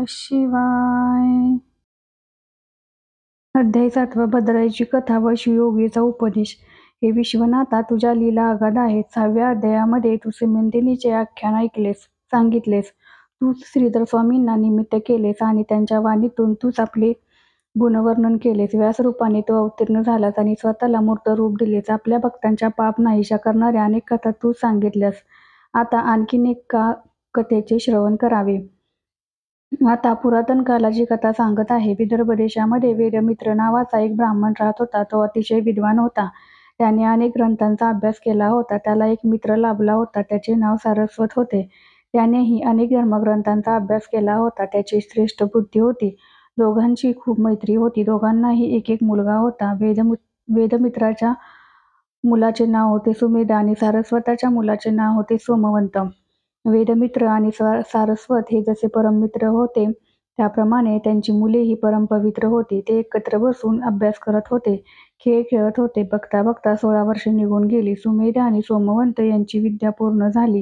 शिवाय. अध्याय 7. भद्राईची कथा व शिवयोगीचा उपदेश. हे विश्वनाथा, तुझ्या लीला अगाध आहेत. 6व्या अध्यायामध्ये तू सिमंतिनीचे आख्यान सांगितलेस. तूच श्रीधर स्वामींना निमित्त केलेस आणि त्यांच्या वाणीतून तूच आपले गुणवर्णन केलेस. व्यासरूपाने तू अवतीर्ण झालास आणि स्वतःला मूर्त रूप दिलेस. आपल्या भक्तांच्या पाप नाहीशा करणाऱ्या अनेक कथा तू सांगितल्यास. आता आणखीन एका कथेचे श्रवण करावे. आता पुरातन कालाची कथा सांगत आहे. विदर्भ देशामध्ये वेदमित्र नावाचा एक ब्राह्मण राहत होता. तो अतिशय विद्वान होता. त्याने अनेक ग्रंथांचा अभ्यास केला होता. त्याला एक मित्र लाभला होता. त्याचे नाव सारस्वत होते. त्यानेही अनेक धर्मग्रंथांचा अभ्यास केला होता. त्याची श्रेष्ठ बुद्धी होती. दोघांची खूप मैत्री होती. दोघांनाही एक एक मुलगा होता. वेदमित्राच्या मुलाचे नाव होते सुमेध आणि सारस्वताच्या मुलाचे नाव होते सोमवंत. वेदमित्र आणि सारस्वत हे जसे परममित्र होते, त्याप्रमाणे त्यांची मुलेही परमपवित्र होती. ते एकत्र बसून अभ्यास करत होते, खेळ खेळत होते. बघता बघता 16 वर्षे निघून गेली. सुमेध आणि सोमवंत यांची विद्या पूर्ण झाली.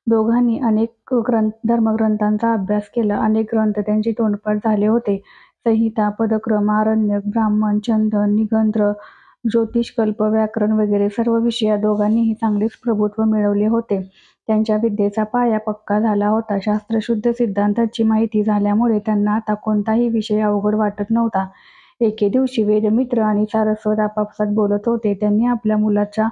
दोघांनी अनेक धर्मग्रंथांचा अभ्यास केला. अनेक ग्रंथ त्यांची तोंडपाठ झाले होते. संहिता, पदक्रम, आरण्यक, ब्राह्मण, छंद, निगंध्र, ज्योतिषकल्प, व्याकरण वगैरे सर्व विषयात दोघांनीही चांगलेच प्रभुत्व मिळवले होते. त्यांच्या विद्येचा पाया पक्का झाला होता. शास्त्रशुद्ध सिद्धांताची माहिती झाल्यामुळे त्यांना आता कोणताही विषय अवघड वाटत नव्हता. एके दिवशी वेदमित्र आणि सारस्वत आपापसात बोलत होते. त्यांनी आपल्या मुलाच्या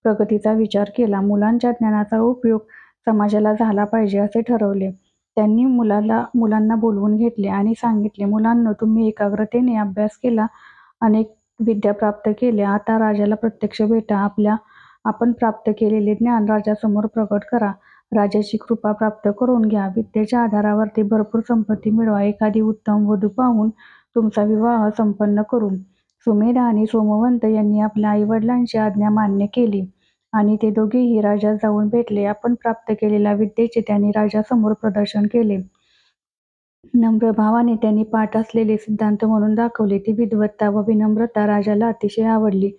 प्रगतीचा विचार केला. मुलांच्या ज्ञानाचा उपयोग समाजाला झाला पाहिजे असे ठरवले. त्यांनी मुलांना बोलवून घेतले आणि सांगितले, मुलांनो, तुम्ही एकाग्रतेने अभ्यास केला, अनेक विद्या प्राप्त केल्या. आता राजाला प्रत्यक्ष भेटा. आपण प्राप्त केलेले ज्ञान राजासमोर प्रकट करा. राजाची कृपा प्राप्त करून घ्या. विद्येच्या आधारावरती भरपूर संपत्ती मिळवा. एखादी उत्तम वधू पाहून तुमचा विवाह संपन्न करू. सुमेध आणि सोमवंत यांनी आपल्या आईवडिलांची आज्ञा मान्य केली आणि ते दोघेही राजास जाऊन भेटले. आपण प्राप्त केलेल्या विद्येचे त्यांनी राजासमोर प्रदर्शन केले. नम्र भावाने त्यांनी पाठ असलेले सिद्धांत म्हणून दाखवले. ती विद्वत्ता व विनम्रता राजाला अतिशय आवडली.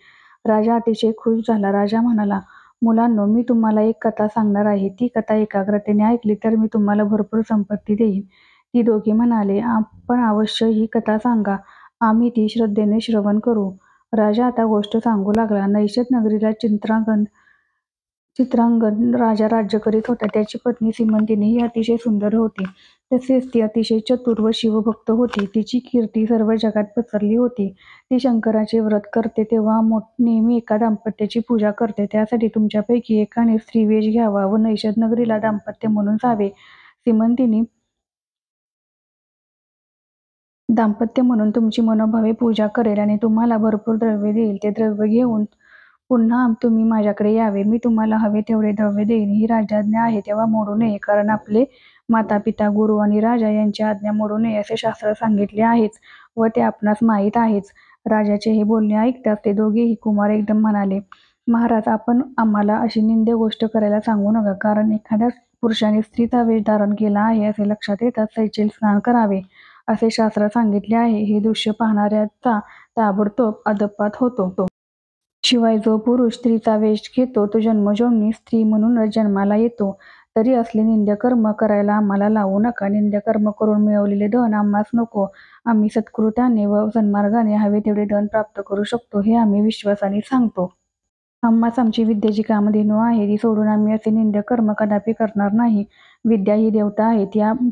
राजा अतिशय खुश झाला. राजा म्हणाला, मुलांनो, मी तुम्हाला एक कथा सांगणार आहे. ती कथा एकाग्रतेने ऐकली तर मी तुम्हाला भरपूर संपत्ती देईन. ती दोघे म्हणाले, आपण अवश्य ही कथा सांगा. आम्ही ती श्रद्धेने श्रवण करू. राजा आता गोष्ट सांगू लागला. नैषद नगरीला चित्रांगद राजा राज्य करीत होता. त्याची पत्नी सिमंतिनी ही अतिशय सुंदर होती. तसेच ती अतिशय चतुर व शिवभक्त होती. तिची कीर्ती सर्व जगात पसरली होती. ती शंकराचे व्रत करते तेव्हा नेहमी एका दाम्पत्याची पूजा करते. त्यासाठी तुमच्यापैकी एकाने स्त्रीवेश घ्यावा व नैषद नगरीला दाम्पत्य म्हणून जावे. सिमंतिनी दाम्पत्य म्हणून तुमची मनोभावे पूजा करेल आणि तुम्हाला भरपूर द्रव्य देईल. ते द्रव्य घेऊन पुन्हा तुम्ही माझ्याकडे यावे. मी तुम्हाला हवे तेवढे द्रव्य देईन. ही राजाज्ञा आहे तेव्हा मोडू नये, कारण आपले माता पिता, गुरु आणि राजा यांची आज्ञा मोडू नये असे शास्त्र सांगितले आहेच व ते आपणास माहीत आहेच. राजाचे हे बोलणे ऐकताच ते दोघेही कुमार एकदम म्हणाले, महाराज, आपण आम्हाला अशी निंद्य गोष्ट करायला सांगू नका, कारण एखाद्या पुरुषाने स्त्रीचा वेश धारण केला आहे असे लक्षात येताच सैचेल स्नान करावे असे शास्त्र सांगितले आहे. हे दृश्य पाहणाऱ्याचा ताबडतोब अधःपात होतो. शिवाय जो पुरुष स्त्रीचा वेश घेतो तो जन्मोजन्मी स्त्री म्हणूनच जन्माला येतो. तरी असले निंद्यकर्म करायला आम्हाला लावू नका. निंद्यकर्म करून मिळवलेले धन आम्हास नको. आम्ही सत्कृत्याने व सन्मार्गाने हवे तेवढे धन प्राप्त करू शकतो, हे आम्ही विश्वासाने सांगतो. आम्हास आमची विद्येची कामधेनू आहे, ती सोडून आम्ही असे निंद्यकर्म कदापि करणार नाही. विद्या ही देवता आहे.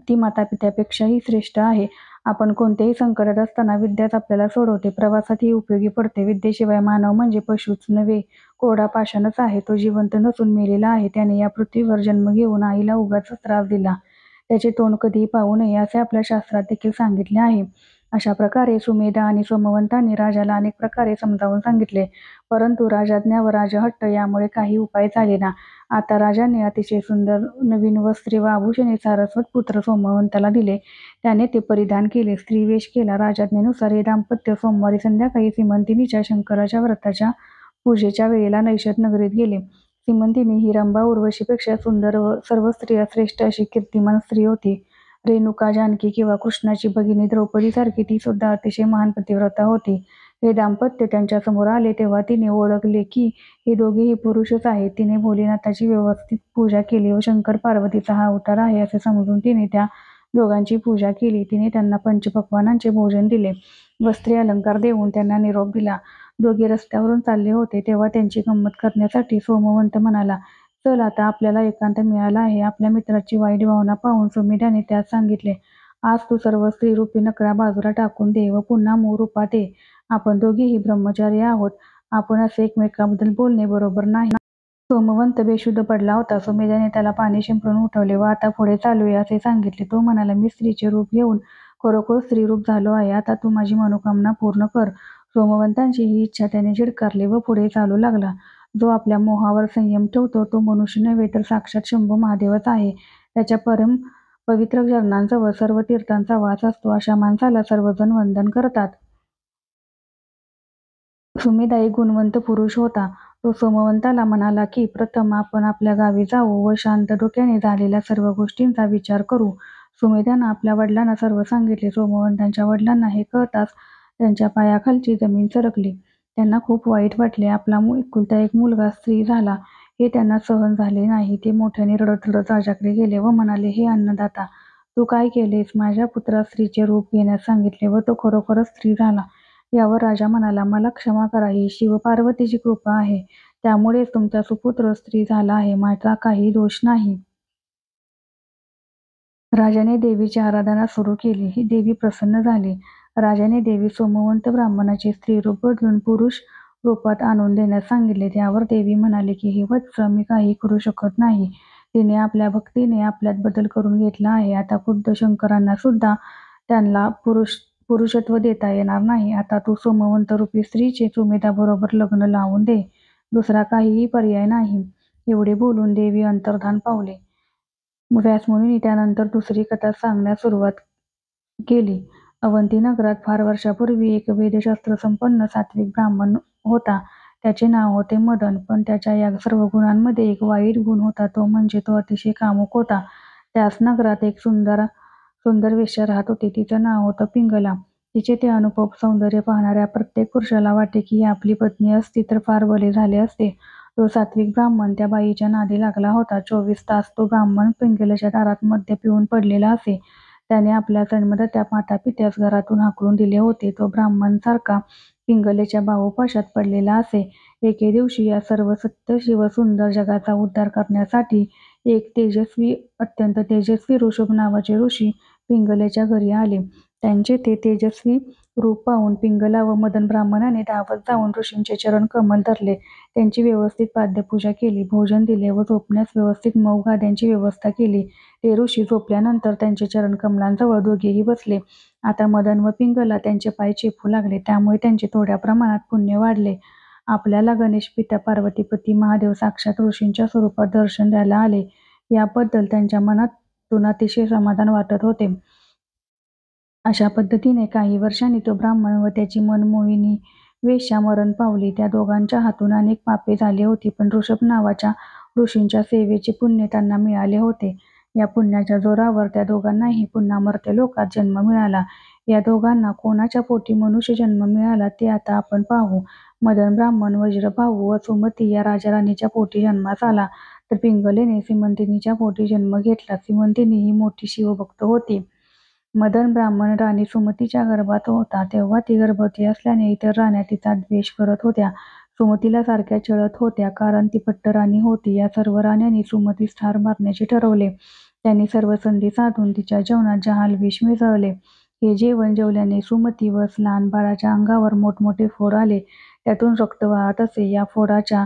ती मातापित्यापेक्षाही श्रेष्ठ आहे. आपण कोणत्याही संकटात असताना विद्याच आपल्याला सोडवते. प्रवासातही उपयोगी पडते. विद्येशिवाय मानव म्हणजे पशुच नव्हे, कोरडा पाषाणच आहे. तो जिवंत नसून मेलेला आहे. त्याने या पृथ्वीवर जन्म घेऊन आईला उगाच त्रास दिला. त्याचे तोंड कधीही पाहू नये असे आपल्या शास्त्रात देखील सांगितले आहे. अशा प्रकारे सुमेध आणि सोमवंतांनी राजाला अनेक प्रकारे समजावून सांगितले, परंतु राजाज्ञा व राजहट्ट यामुळे काही उपाय झालेना. आता राजाने अतिशय सुंदर नवीन वस्त्रे व आभूषणे सारस्वत पुत्र सोमवंताला दिले. त्याने ते परिधान केले. स्त्रीवेश केला. राजाज्ञेनुसार हे दाम्पत्य सोमवारी संध्याकाळी सिमंतिनीच्या शंकराच्या व्रताच्या पूजेच्या वेळेला नैषद नगरीत गेले. सिमंतिनी ही रंभा उर्वशीपेक्षा सुंदर व सर्व स्त्रिया श्रेष्ठ अशी कीर्तिमान स्त्री होती. रेणुका, जानकी किंवा कृष्णाची भगिनी द्रौपदीसारखी ती सुद्धा अतिशय महान पतिव्रता होती. हे दाम्पत्य त्यांच्या समोर आले तेव्हा तिने ओळखले की हे दोघेही पुरुषच आहेत. तिने भोलेनाथाची व्यवस्थित पूजा केली व शंकर पार्वतीचा हा अवतार आहे असे समजून तिने त्या दोघांची पूजा केली. तिने त्यांना पंचपक्वान्नांचे भोजन दिले. वस्त्रे अलंकार देऊन त्यांना निरोप दिला. दोघे रस्त्यावरून चालले होते तेव्हा त्यांची गंमत करण्यासाठी सोमवंत म्हणाला, चल आता आपल्याला एकांत मिळाला आहे. आपल्या मित्राची वाईट भावना पाहून सुमेधाने त्यास सांगितले, आज तू सर्व स्त्रीरूपी नकरा बाजूला टाकून दे व पुन्हा मूळ रूपात ये. आपण दोघेही ब्रह्मचारी आहोत. आपण असे एकमेकांबद्दल बोलणे बरोबर नाही. सोमवंत बेशुद्ध पडला होता. सुमेधाने त्याला पाणी शिंपडून उठवले व आता पुढे चालूया असे सांगितले. तो म्हणाला, मी स्त्रीचे रूप घेऊन खरोखर स्त्रीरूप झालो आहे. आता तू माझी मनोकामना पूर्ण कर. सोमवंतांची ही इच्छा त्याने झिडकारली व पुढे चालू लागला. जो आपल्या मोहावर संयम ठेवतो तो मनुष्य नव्हे तर साक्षात शंभू महादेवच आहे. त्याच्या परम पवित्र चरणांजवळ सर्व तीर्थांचा वास असतो. अशा माणसाला सर्वजण वंदन करतात. सुमेधा एक गुणवंत पुरुष होता. तो सोमवंताला म्हणाला की प्रथम आपण आपल्या गावी जाऊ व शांत डोक्याने झालेल्या सर्व गोष्टींचा विचार करू. सुमेधानं आपल्या वडिलांना सर्व सांगितले. सोमवंतांच्या वडिलांना हे कळताच त्यांच्या पायाखालची जमीन सरकली. त्यांना खूप वाईट वाटले. आपला एकुलता एक मुलगा स्त्री झाला हे त्यांना सहन झाले नाही. ते मोठ्याने रडत रडत राजाकडे गेले व म्हणाले, हे अन्नदाता, तू काय केलेस? माझ्या पुत्रास स्त्रीचे रूप घेण्यास सांगितले व तो खरोखरच स्त्री झाला. यावर राजा म्हणाला, मला क्षमा करा. ही शिवपार्वतीची कृपा आहे. त्यामुळेच तुमचा सुपुत्र स्त्री झाला आहे. माझा काही दोष नाही. राजाने देवीची आराधना सुरू केली. ही देवी प्रसन्न झाली. राजाने देवी सोमवंत ब्राह्मणाचे स्त्रीरूप बदलून पुरुष रूपात आणून देण्यास सांगितले. त्यावर देवी म्हणाली की हे वत्स, मी काही करू शकत नाही. तिने आपल्या भक्तीने आपल्यात बदल करून घेतला आहे. आता खुद्द शंकरांना सुद्धा त्यांना पुरुषत्व देता येणार नाही. आता तू सोमवंत रूपी स्त्रीचे सुमेधाबरोबर लग्न लावून दे. दुसरा काहीही पर्याय नाही. एवढे बोलून देवी अंतर्धान पावले. व्यासमुनींनी त्यानंतर दुसरी कथा सांगण्यास सुरुवात केली. अवंती नगरात फार वर्षापूर्वी एक वेदशास्त्रसंपन्न सात्विक ब्राह्मण होता. त्याचे नाव होते मदन. पण त्याच्या या सर्व गुणांमध्ये एक वाईट गुण होता. तो म्हणजे तो अतिशय कामुक होता. त्याच नगरात एक सुंदर वेश्या राहत होती. तिचं नाव होतं पिंगला. तिचे ते अनुपम सौंदर्य पाहणाऱ्या प्रत्येक पुरुषाला वाटे की ही आपली पत्नी असती तर फार भले झाले असते. तो सात्विक ब्राह्मण त्या बाईच्या नादी लागला होता. 24 तास तो ब्राह्मण पिंगलेच्या दारात मद्य पिऊन पडलेला असे. त्याने आपल्या जन्मदात्या मातापित्यास घरातून हाकलून दिले होते. तो ब्राह्मण सारखा पिंगलेच्या बाहुपाशात पडलेला असे. एके दिवशी या सर्व सत्य शिवसुंदर जगाचा उद्धार करण्यासाठी एक अत्यंत तेजस्वी ऋषभ नावाचे ऋषी पिंगलेच्या घरी आले. त्यांचे ते तेजस्वी रूप पाहून पिंगला व मदन ब्राह्मणाने धावत जाऊन ऋषींचे चरण कमल धरले. त्यांची व्यवस्थित पाद्यपूजा केली. भोजन दिले व झोपण्यास व्यवस्थित मऊ गाद्यांची व्यवस्था केली. ते ऋषी झोपल्यानंतर त्यांचे चरण कमलांजवळ दोघेही बसले. आता मदन व पिंगला त्यांचे पाय चेपू लागले. त्यामुळे त्यांचे थोड्या प्रमाणात पुण्य वाढले. आपल्याला गणेश पिता पार्वतीपती महादेव साक्षात ऋषींच्या स्वरूपात दर्शन द्यायला आले याबद्दल त्यांच्या मनातून अतिशय समाधान वाटत होते. अशा पद्धतीने काही वर्षांनी तो ब्राह्मण व त्याची मनमोहिनी वेश्या मरण पावली. त्या दोघांच्या हातून अनेक पापे झाली होती. पण ऋषभ नावाच्या ऋषींच्या सेवेचे पुण्य त्यांना मिळाले होते. या पुण्याच्या जोरावर त्या दोघांनाही पुन्हा मर्त्य लोकात जन्म मिळाला. या दोघांना कोणाच्या पोटी मनुष्य जन्म मिळाला ते आता आपण पाहू. मदन ब्राह्मण वज्रभाऊ व सुमती या राजाराणीच्या पोटी जन्मास आला, तर पिंगलेने सिमंतिनीच्या पोटी जन्म घेतला. सिमंतिनी ही मोठी शिवभक्त होती. मदन ब्राह्मण राणी सुमतीच्या गर्भात होता तेव्हा ती गर्भवती असल्याने इतर राण्या तिचा द्वेष करत होत्या. सुमतीला सारख्या छळत होत्या, कारण ती पट्टराणी होती. या सर्व राण्यांनी सुमतीस ठार मारण्याचे ठरवले. त्यांनी सर्व संधी साधून तिच्या जेवणात जहाल विष मिसळले. हे जेवण जेवल्याने सुमती व लहान बाळाच्या अंगावर मोठमोठे फोड आले. त्यातून रक्त वाहत असे. या फोडाच्या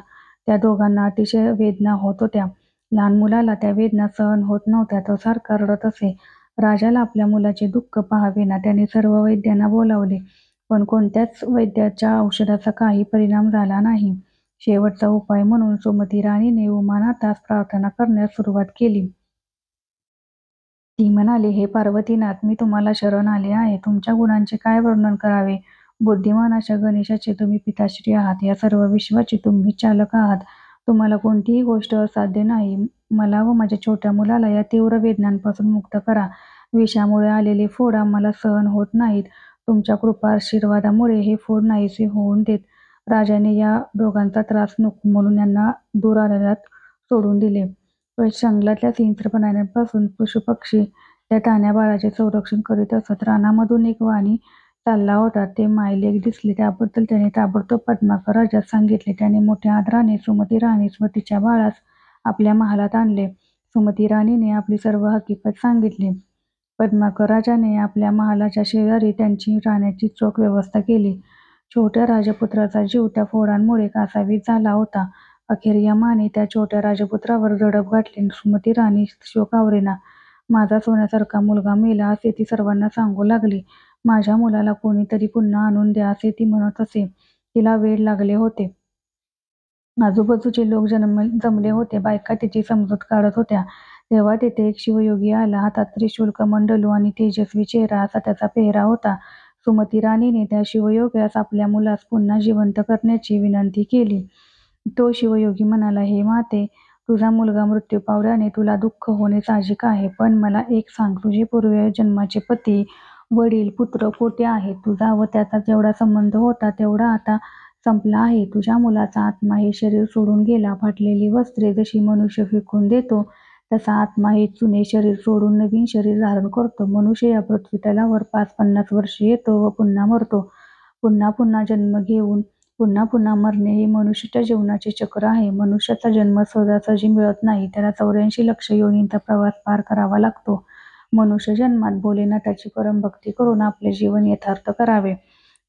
त्या दोघांना अतिशय वेदना होत होत्या. लहान मुलाला त्या वेदना सहन होत नव्हत्या. तो सारखा रडत असे. राजाला आपल्या मुलाचे दुःख पाहावेना. त्याने सर्व वैद्यांना बोलावले, पण कोणत्याच वैद्याच्या औषधाचा काही परिणाम झाला नाही. शेवटचा उपाय म्हणून सुमती राणीने उमानाथास प्रार्थना करण्यास सुरुवात केली. ती म्हणाली, हे पार्वतीनाथ, मी तुम्हाला शरण आले आहे. तुमच्या गुणांचे काय वर्णन करावे. बुद्धिमान अशा गणेशाचे तुम्ही पिताश्री आहात. या सर्व विश्वाचे तुम्ही चालक आहात. तुम्हाला कोणतीही गोष्ट असाध्य नाही. मला व माझ्या छोट्या मुलाला या तीव्र वेदनांपासून मुक्त करा. विषामुळे आलेले फोड आम्हाला सहन होत नाहीत. तुमच्या कृपा आशीर्वादामुळे हे फोड नाहीसे होऊन देत. राजाने या दोघांचा त्रास नको म्हणून यांना दूर अरण्यात सोडून दिले. जंगलातल्या हिंस्र प्राण्यांपासून पशुपक्षी त्या तान्ह्या बाळाचे संरक्षण करीत असत. रानामधून एक वाणी चालला होता. ते मायलेक दिसले. त्याबद्दल त्याने ताबडतोब पद्माकर राजास सांगितले. त्याने मोठ्या आदराने सुमती राणीस व तिच्या बाळास आपल्या महालात आणले. सुमती राणीने आपली सर्व हकीकत सांगितली. पद्माकर राजाने आपल्या महालाच्या शेजारी त्यांची राहण्याची चोख व्यवस्था केली. छोट्या राजपुत्राचा जीव त्या फोडांमुळे कासावीस झाला होता. अखेर यमाने त्या छोट्या राजपुत्रावर झडप घातली. सुमती राणी शोकावरेना. माझा सोन्यासारखा मुलगा मेला असे ती सर्वांना सांगू लागली. माझ्या मुलाला कोणीतरी पुन्हा आणून द्या असे ती म्हणत असे. तिला वेड लागले होते. आजूबाजूचे लोक जमले होते. बायका तिची समजूत काढत होत्या. तेव्हा तेथे एक शिवयोगी आला. हातात त्रिशूल, कमंडलू आणि तेजस्वी चेहरा असा त्याचा पेहराव होता. सुमती राणीने त्या शिवयोग्यास आपल्या मुलास पुन्हा जिवंत करण्याची विनंती केली. तो शिवयोगी म्हणाला, हे माते, तुझा मुलगा मृत्यू पावल्याने तुला दुःख होणे साहजिक आहे. पण मला एक सांग, तुझे पूर्वजन्माचे पती, वडील, पुत्र कोठे आहेत? तुझा व त्याचा जेवढा संबंध होता तेवढा आता संपला आहे. तुझ्या मुलाचा आत्मा हे शरीर सोडून गेला. फाटलेली वस्त्रे जशी मनुष्य फेकून देतो तसा आत्मा हे जुने शरीर सोडून नवीन शरीर धारण करतो. मनुष्य या पृथ्वी तलावर 5-50 वर्षे येतो व पुन्हा मरतो. पुन्हा पुन्हा जन्म घेऊन पुन्हा पुन्हा मरणे हे मनुष्याच्या जीवनाचे चक्र आहे. मनुष्याचा जन्म सहजासहजी मिळत नाही. त्याला 84 लक्ष योनींचा प्रवास पार करावा लागतो. मनुष्य जन्मात भोलेनाथाची परमभक्ती करून आपले जीवन यथार्थ करावे.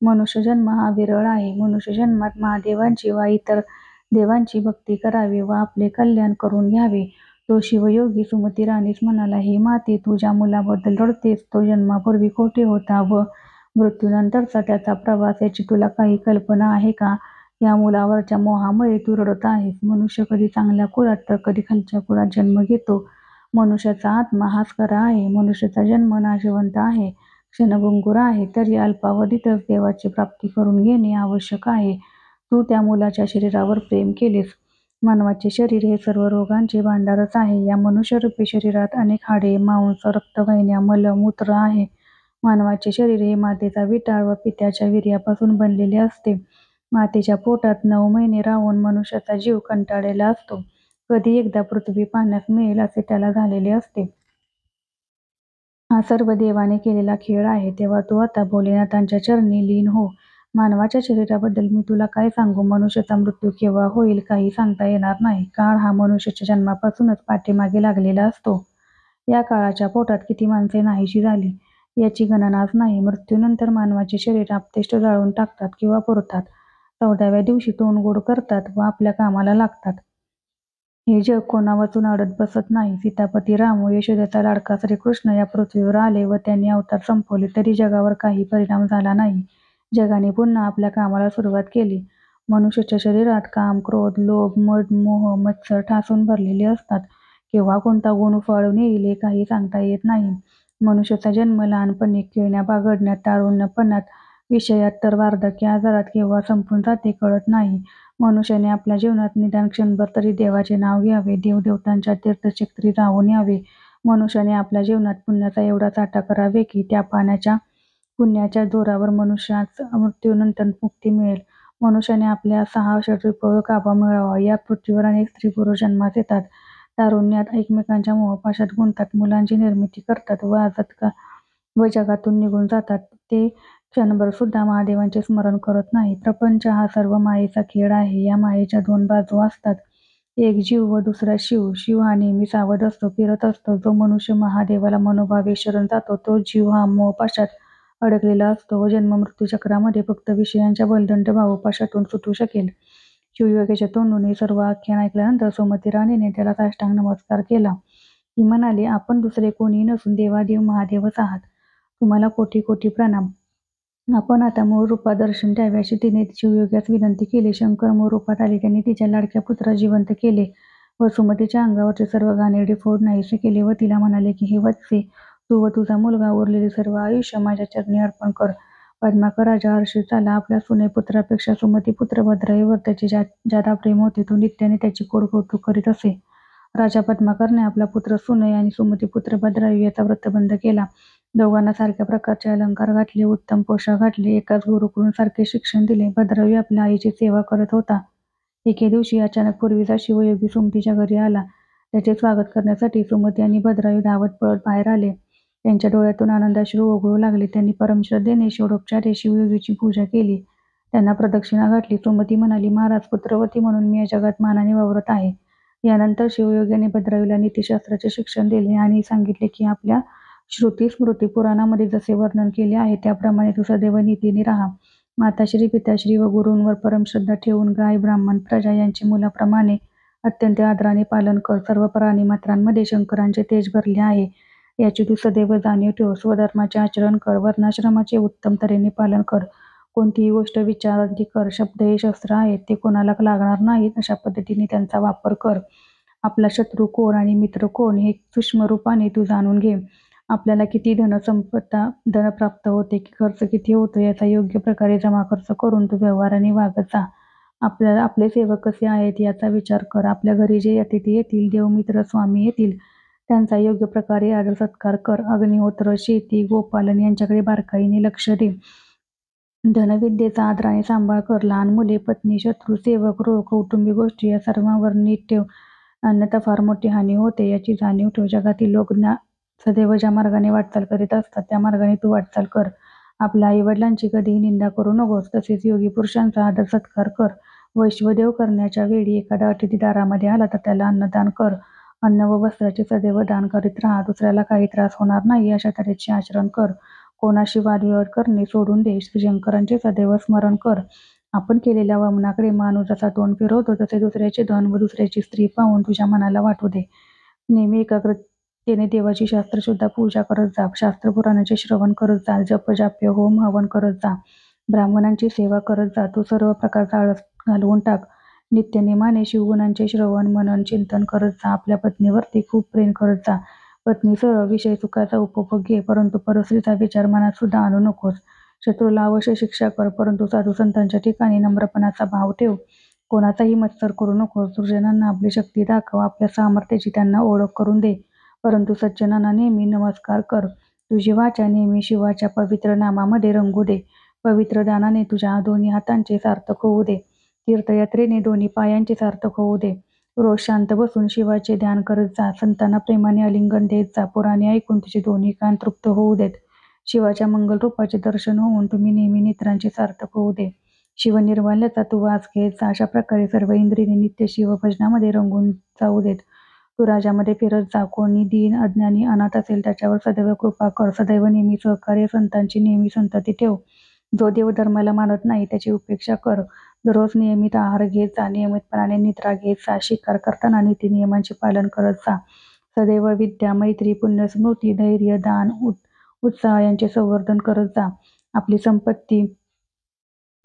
मनुष्य जन्म हा विरळ आहे. मनुष्य जन्मात महादेवांची वा इतर देवांची भक्ती करावी व आपले कल्याण करून घ्यावे. तो शिवयोगी सुमती राणीस म्हणाला, हे माते, तुझ्या मुलाबद्दल रडतेस. तो जन्मापूर्वी कोठे होता व मृत्यूनंतरचा त्याचा प्रवास याची तुला काही कल्पना आहे का? या मुलावरच्या मोहामुळे तू रडत आहेस. मनुष्य कधी चांगल्या कुळात तर कधी खालच्या कुळात जन्म घेतो. मनुष्याचा आत्मा हाच खरा आहे. मनुष्याचा जन्म नाशवंत आहे, क्षणभंगुर आहे. तरी अल्पावधीतच देवाची प्राप्ती करून घेणे आवश्यक आहे. तू त्या मुलाच्या शरीरावर प्रेम केलेस. मानवाचे शरीर हे सर्व रोगांचे भांडारच आहे. या मनुष्यरूपी शरीरात अनेक हाडे, मांस, रक्तवाहिन्या, मल, मूत्र आहे. मानवाचे शरीर हे मातेचा विटाळ व पित्याच्या वीर्यापासून बनलेले असते. मातेच्या पोटात 9 महिने राहून मनुष्याचा जीव कंटाळलेला असतो. कधी एकदा पृथ्वी पाहण्यास मिळेल असे त्याला झालेले असते. हा सर्व देवाने केलेला खेळ आहे. तेव्हा तू आता भोलेनाथांच्या चरणी लीन हो. मानवाच्या शरीराबद्दल मी तुला काय सांगू? मनुष्याचा मृत्यू केव्हा होईल काही सांगता येणार नाही. काळ हा मनुष्याच्या जन्मापासूनच पाठीमागे लागलेला असतो. या काळाच्या पोटात किती माणसे नाहीशी झाली याची गणनाच नाही. मृत्यूनंतर मानवाचे शरीर आपतेष्ट जाळून टाकतात किंवा पुरतात. 14व्या दिवशी तोंड गोड करतात व आपल्या कामाला लागतात. हे जग कोणा वाचून अडत बसत नाही. सीतापती राम व यशोदेचा लाडका श्रीकृष्ण या पृथ्वीवर आले व त्यांनी अवतार संपवले तरी जगावर काही परिणाम झाला नाही. जगाने पुन्हा आपल्या कामाला सुरुवात केली. मनुष्याच्या शरीरात काम, क्रोध, लोभ, मद, मोह, मत्सर ठासून भरलेले असतात. केव्हा कोणता गुण उफाळून येईल हे काही सांगता येत नाही. मनुष्याचा जन्म लहानपणी, खेळण्या बागडण्यात, तारुण्यपणात, विषयात तर वार्धक्य आजारात केव्हा संपून जाते कळत नाही. मनुष्याने आपल्या जीवनात निदान क्षणभर तरी देवाचे नाव घ्यावे. देवदेवतांच्या तीर्थक्षेत्री जाऊन यावे. मनुष्याने आपल्या जीवनात पुण्याचा एवढा साठा करावे की त्या पुण्याच्या जोरावर मनुष्यास मृत्यूनंतर मुक्ती मिळेल. मनुष्याने आपल्या 6 षटरिपूवर काबा मिळवावा. या पृथ्वीवर अनेक स्त्री-पुरुष जन्मास येतात. तारुण्यात एकमेकांच्या मोहपाशात गुंततात. मुलांची निर्मिती करतात व जगातून निघून जातात. ते क्षणभर सुद्धा महादेवांचे स्मरण करत नाहीत. प्रपंच हा सर्व मायेचा खेळ आहे. या मायेच्या 2 बाजू असतात. एक जीव व दुसरा शिव. शिव हा नेहमी सावध असतो, फिरत असतो. जो मनुष्य महादेवाला मनोभावे शरण जातो तो जीव हा मोहपाशात अडकलेला असतो व जन्म-मृत्यू चक्रामध्ये फक्त विषयांच्या बलदंड भावपाशातून सुटू शकेल. शिवयोग्याच्या तोंडून हे सर्व आख्यान ऐकल्यानंतर सुमती राणीने त्याला साष्टांग नमस्कार केला. ती म्हणाली, आपण दुसरे कोणीही नसून देवादेव महादेवच आहात. तुम्हाला कोटी कोटी प्रणाम. आपण आता मूळ रूपात दर्शन द्यावे अशी तिने शिवयोग्यास विनंती केली. शंकर मूळ रूपात आले. त्यांनी तिच्या लाडक्या पुत्रास जिवंत केले व सुमतीच्या अंगावरचे सर्व घाणेरडे फोड नाहीसे केले व तिला म्हणाले की, हे वत्से, तू व तुझा मुलगा उरलेले सर्व आयुष्य माझ्या चरणी अर्पण कर. पद्माकर राजा हर्षित झाला. आपल्या सुनेपुत्रापेक्षा सुमतीपुत्र भद्राईवर त्याचे जादा प्रेम होते. तो नित्याने त्याची कोड-कौतुक करीत असे. राजा पद्माकरने आपला पुत्र सुनय आणि सुमतीपुत्र भद्रायू याचा व्रतबंध केला. दोघांना सारख्या प्रकारचे अलंकार घातले, उत्तम पोशाख घातले, एकाच गुरुकडून सारखे शिक्षण दिले. भद्रायू आपल्या आईची सेवा करत होता. एके दिवशी अचानक पूर्वीचा शिवयोगी सुमतीच्या घरी आला. त्याचे स्वागत करण्यासाठी सुमती आणि भद्रायू धावत पळत बाहेर आले. त्यांच्या डोळ्यातून आनंदाश्रू ओघळू लागले. त्यांनी परमश्रद्धेने षोडोपचारे शिवयोगीची पूजा केली. त्यांना प्रदक्षिणा घातली. सुमती म्हणाली, महाराज, पुत्रवती म्हणून मी या जगात मानाने वावरत आहे. यानंतर शिवयोग्याने भद्राईला नीतिशास्त्राचे शिक्षण दिले आणि सांगितले की आपल्या श्रुती स्मृती पुराणामध्ये जसे वर्णन केले आहे त्याप्रमाणे तू सदैव नीतीने राहा. माताश्री, पिताश्री व गुरूंवर परमश्रद्धा ठेवून गाय, ब्राह्मण, प्रजा यांचे मुलाप्रमाणे अत्यंत आदराने पालन कर. सर्व प्राणीमात्रांमध्ये शंकरांचे तेज भरले आहे याची तू सदैव जाणीव ठेव. स्वधर्माचे आचरण कर. वर्णाश्रमाचे उत्तम तऱ्हेने पालन कर. कोणतीही गोष्ट विचारांती कर. शब्द हे शस्त्र आहेत, ते कोणाला लागणार नाहीत अशा पद्धतीने त्यांचा वापर कर. आपला शत्रू कोण आणि मित्र कोण हे सूक्ष्म रूपाने तू जाणून घे. आपल्याला किती धन प्राप्त होते, खर्च किती होतो याचा योग्य प्रकारे जमा खर्च करून तू व्यवहाराने वागत जा. आपले सेवक कसे आहेत याचा विचार कर. आपल्या घरी जे अतिथी येतील, देवमित्र, स्वामी येतील त्यांचा योग्य प्रकारे आदर सत्कार कर. अग्निहोत्र, शेती, गोपालन यांच्याकडे बारकाईने लक्ष दे. धनविद्येचा आदराने सांभाळ कर. लहान मुले, पत्नी, शत्रू, सेवक, रोग, कौटुंबिक गोष्टी या सर्वांवर नीट ठेव, अन्यथा फार मोठी हानी होते याची जाणीव ठेव. जगातील लोक सदैव ज्या मार्गाने वाटचाल करीत असतात त्या मार्गाने तू वाटचाल कर. आपल्या आईवडिलांची कधीही निंदा करू नकोस. तसेच योगी पुरुषांचा आदर सत्कार कर. वैश्वदेव करण्याच्या वेळी एखादा अतिथी दारामध्ये आला तर त्याला अन्नदान कर. अन्न व वस्त्राचे सदैव दान करीत राहा. दुसऱ्याला काही त्रास होणार नाही अशा तऱ्हेचे आचरण कर. कोणाशी वादविवाद करणे सोडून दे. श्रीशंकरांचे सदैव स्मरण कर. आपण केलेल्या वमनाकडे माणूस जसा तोंड फिरवतो तसे दुसऱ्याचे धन व दुसऱ्याची स्त्री पाहून तुझ्या मनाला वाटू दे. नेहमी एकाग्रतेने देवाची शास्त्रशुद्ध पूजा करत जा. शास्त्र पुराणाचे श्रवण करत जा. जप, जाप्य, होम, हवन करत जा. ब्राह्मणांची सेवा करत जा. तू सर्व प्रकारचा आळस घालवून टाक. नित्यनेमाने शिवगुणांचे श्रवण, मनन, चिंतन करत जा. आपल्या पत्नीवरती खूप प्रेम करत जा. पत्नीसह विषय सुखाचा उपभोग घे, परंतु परस्त्रीचा विचार मनात सुद्धा आणू नकोस. शत्रूला अवश्य शिक्षा कर, परंतु साधू संतांच्या ठिकाणी नम्रपणाचा भाव ठेव. कोणाचाही मत्सर करू नकोस. दुर्जनांना आपली शक्ती दाखव. आपल्या सामर्थ्याची त्यांना ओळख करून दे, परंतु सज्जनांना नेहमी नमस्कार कर. तुझी वाचा नेहमी शिवाच्या पवित्र नामामध्ये रंगू दे. पवित्र दानाने तुझ्या दोन्ही हातांचे सार्थक होऊ दे. तीर्थयात्रेने दोन्ही पायांचे सार्थक होऊ दे. रोज शांत बसून शिवाचे ध्यान करत जा. संतांना प्रेमाने आलिंगन देत जा. पुराणे ऐकून तुझे दोन्ही कान तृप्त होऊ देत. शिवाच्या मंगल रूपाचे दर्शन होऊन तुम्ही नेहमी नेत्रांचे सार्थक होऊ दे. शिवनिर्वाल्याचा तू वास घेत जा. अशा प्रकारे सर्व इंद्रियने नित्य शिवभजनामध्ये रंगून जाऊ देत. तू राज्यामध्ये फिरत जा. कोणी दीन, अज्ञानी, अनाथ असेल त्याच्यावर सदैव कृपा कर. सदैव नेहमी सहकार्य, संतांची नेहमी संतती ठेव. जो देव धर्माला मानत नाही त्याची उपेक्षा कर. दररोज नियमित आहार घेत जा. नियमितपणाने निद्रा घेत जा. शिकार करताना नीतिनियमांचे पालन करत जा. सदैव विद्या, मैत्री, पुण्य, स्मृती, धैर्य, दान, उत्साह यांचे संवर्धन करत जा. आपली संपत्ती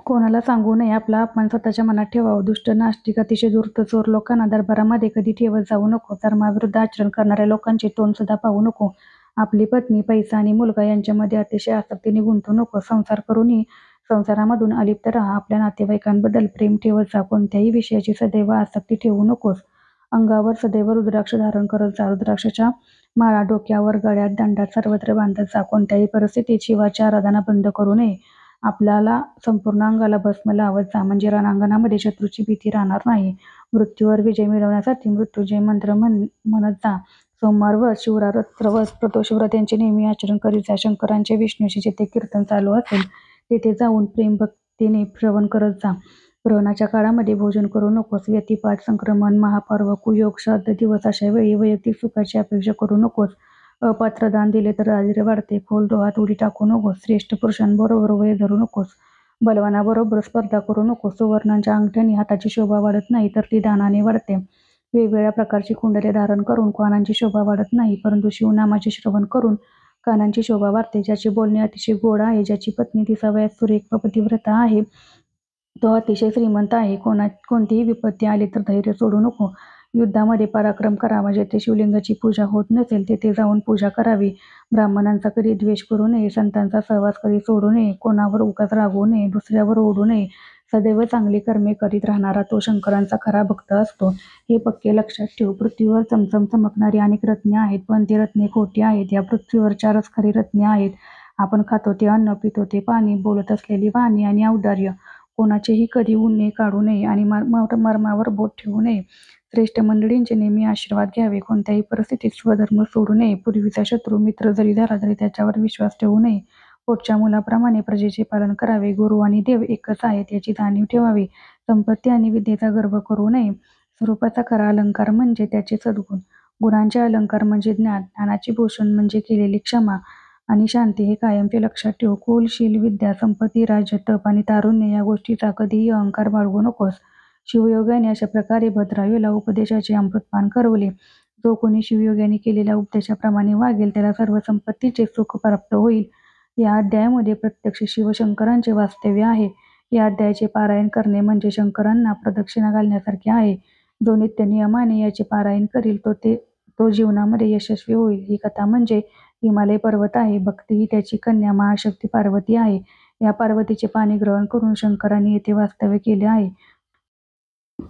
कोणाला सांगू नये. आपला अपमान स्वतःच्या मनात ठेवावा. दुष्ट, नास्तिक, अतिशय धूर्त, चोर लोकांना दरबारामध्ये कधी ठेवत जाऊ नको. धर्माविरुद्ध आचरण करणाऱ्या लोकांचे तोंड सुद्धा पाहू नको. आपली पत्नी, पैसा आणि मुलगा यांच्यामध्ये अतिशय आसक्तीने गुंतू नको. संसार करूनही संसारामधून अलिप्त राहा. आपल्या नातेवाईकांबद्दल प्रेम ठेवत जा. कोणत्याही विषयाची सदैव आसक्ती ठेवू नकोस. अंगावर सदैव रुद्राक्ष धारण करत जा. रुद्राक्षाच्या माळा डोक्यावर, गळ्यात, दंडात सर्वत्र बांधत जा. कोणत्याही परिस्थितीत शिवाची आराधना बंद करू नये. आपल्याला संपूर्ण अंगाला भस्म लावत जा, म्हणजे रणांगणामध्ये शत्रूची भीती राहणार नाही. मृत्यूवर विजय मिळवण्यासाठी मृत्युंजय मंत्र म्हणत जा. सोमवार व्रत, शिवरात्र व्रत, प्रदोष व्रत यांचे नेहमी आचरण करीत जा. शंकरांचे, विष्णूचे जिथे कीर्तन चालू असेल तेथे जाऊन प्रेम भक्तीने श्रवण करत जा. ग्रहणाच्या काळामध्ये भोजन करू नकोस. व्यतिपात, संक्रमण, महापर्व, कुयोग, श्राद्ध दिवस अशा वेळी वैयक्तिक सुखाची अपेक्षा करू नकोस. अपात्र दान दिले तर दारिद्र्य वाढते. खोल डोहात उडी टाकू नकोस. श्रेष्ठ पुरुषांबरोबर वय धरू नकोस. बलवानाबरोबर स्पर्धा करू नकोस. सुवर्णाच्या अंगठ्याने हाताची शोभा वाढत नाही, तर ती दानाने वाढते. वेगवेगळ्या प्रकारची कुंडले धारण करून कानांची शोभा वाढत नाही, परंतु शिवनामाचे श्रवण करून कानांची शोभा वाढते. ज्याचे बोलणे अतिशय गोड आहे, ज्याची पत्नी दिसावयास सुरेख व पतिव्रता आहे, तो अतिशय श्रीमंत आहे. कोणतीही विपत्ती आली तर धैर्य सोडू नको. युद्धामध्ये पराक्रम करावा. जेथे शिवलिंगाची पूजा होत नसेल तेथे जाऊन पूजा करावी. ब्राह्मणांचा कधी द्वेष करू नये. संतांचा सहवास कधी सोडू नये. कोणावर उगाच रागवू नये. दुसऱ्यावर ओढू नये. सदैव चांगली कर्मे करीत राहणारा तो शंकरांचा खरा भक्त असतो, हे पक्के लक्षात ठेव. पृथ्वीवर चमचम चमकणारी अनेक रत्ने आहेत, पण ती रत्ने खोटी आहेत. या पृथ्वीवर 4च खरी रत्ने आहेत. आपण खातो ते अन्न, पितो ते पाणी, बोलत असलेली वाणी आणि औदार्य. कोणाचेही कधी उणे काढू नये आणि मर्मावर बोट ठेवू नये. श्रेष्ठ मंडळींचे नेहमी आशीर्वाद घ्यावे. कोणत्याही परिस्थितीत स्वधर्म सोडू नये. पूर्वीचा शत्रू मित्र जरी झाला तरी त्याच्यावर विश्वास ठेवू नये. पोटच्या मुलाप्रमाणे प्रजेचे पालन करावे. गुरु आणि देव एकच आहेत याची जाणीव ठेवावी. संपत्ती आणि विद्येचा गर्व करू नये. स्वरूपाचा खरा अलंकार म्हणजे त्याचे सद्गुण. गुणांचे अलंकार म्हणजे ज्ञान. ज्ञानाचे भूषण म्हणजे केलेली क्षमा आणि शांती. हे कायमचे लक्षात ठेव. कुल, शील, विद्या, संपत्ती, राज्य, तप आणि तारुण्य या गोष्टीचा कधीही अहंकार बाळगू नकोस. शिवयोग्याने अशा प्रकारे भद्रायूला उपदेशाचे अमृतपान करवले. जो कोणी शिवयोग्याने केलेल्या उपदेशाप्रमाणे वागेल त्याला सर्व संपत्तीचे सुख प्राप्त होईल. या अध्यायामध्ये प्रत्यक्ष शिवशंकरांचे वास्तव्य आहे. या अध्यायाचे पारायण करणे म्हणजे शंकरांना प्रदक्षिणा घालण्यासारखे आहे. जो नित्य नियमाने याचे पारायण करील तो जीवनामध्ये यशस्वी होईल. ही कथा म्हणजे हिमालय पर्वत आहे. भक्ती ही त्याची कन्या महाशक्ती पार्वती आहे. या पार्वतीचे पाणी ग्रहण करून शंकरांनी येथे वास्तव्य केले आहे.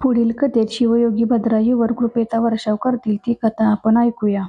पुढील कथेत शिवयोगी भद्रायूवर कृपेचा वर्षाव करतील ती कथा आपण ऐकूया.